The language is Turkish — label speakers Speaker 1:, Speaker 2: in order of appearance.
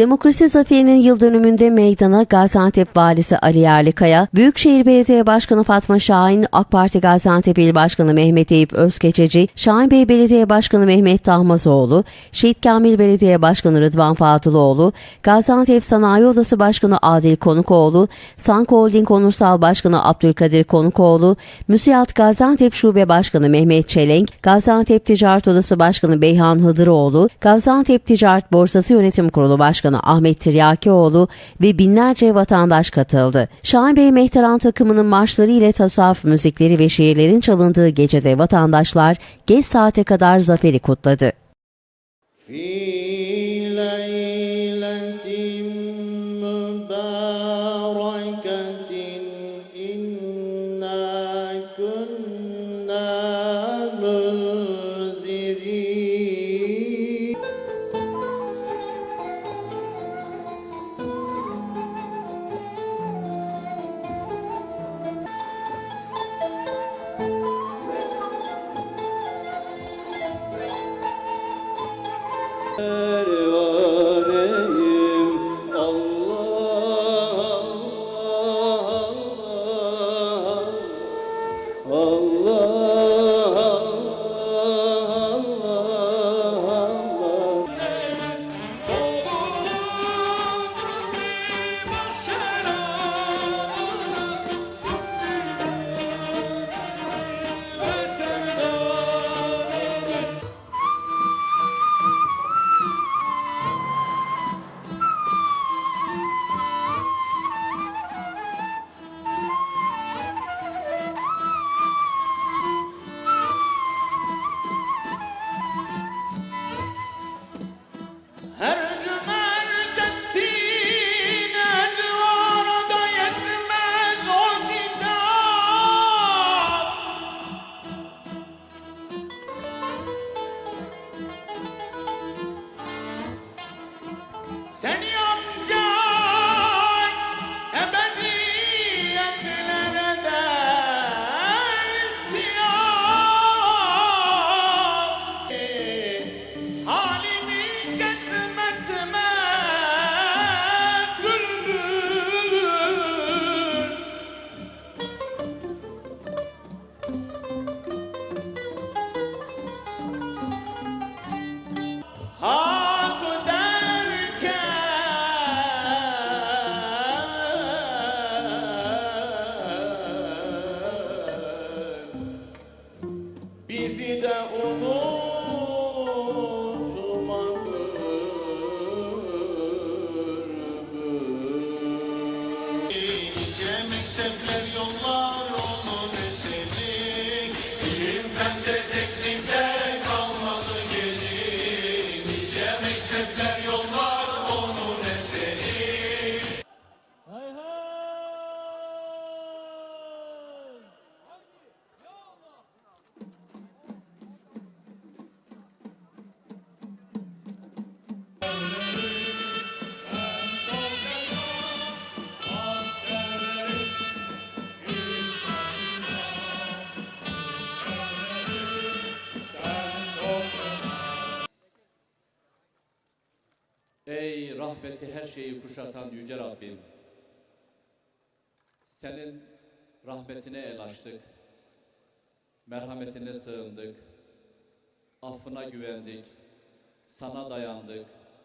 Speaker 1: Demokrasi zaferinin yıl dönümünde meydana Gaziantep Valisi Ali Yerlikaya, Büyükşehir Belediye Başkanı Fatma Şahin, AK Parti Gaziantep İl Başkanı Mehmet Eyüp Özkeçeci, Şahinbey Belediye Başkanı Mehmet Tahmazoğlu, Şehit Kamil Belediye Başkanı Rıdvan Fatıloğlu, Gaziantep Sanayi Odası Başkanı Adil Konukoğlu, Sanko Holding Onursal Başkanı Abdülkadir Konukoğlu, Müsiat Gaziantep Şube Başkanı Mehmet Çelenk, Gaziantep Ticaret Odası Başkanı Beyhan Hıdıroğlu, Gaziantep Ticaret Borsası Yönetim Kurulu Başkanı Ahmet Tiryakioğlu ve binlerce vatandaş katıldı. Şahinbey Mehteran takımının marşları ile tasavvuf müzikleri ve şiirlerin çalındığı gecede vatandaşlar geç saate kadar zaferi kutladı.
Speaker 2: Pervaneyim seni ancak ebediyetlere der istiyam. Halimi ketmetme bülbül. Hak bizi de unutmadır. Nice mektepler yollar onun eseri, ilim fende teknikte kalmadı geri. Nice mektepler yollar onun eseri. Hay hay!
Speaker 3: Ey rahmeti her şeyi kuşatan Yüce Rabbim! Senin rahmetine el açtık, merhametine sığındık, affına güvendik, sana dayandık.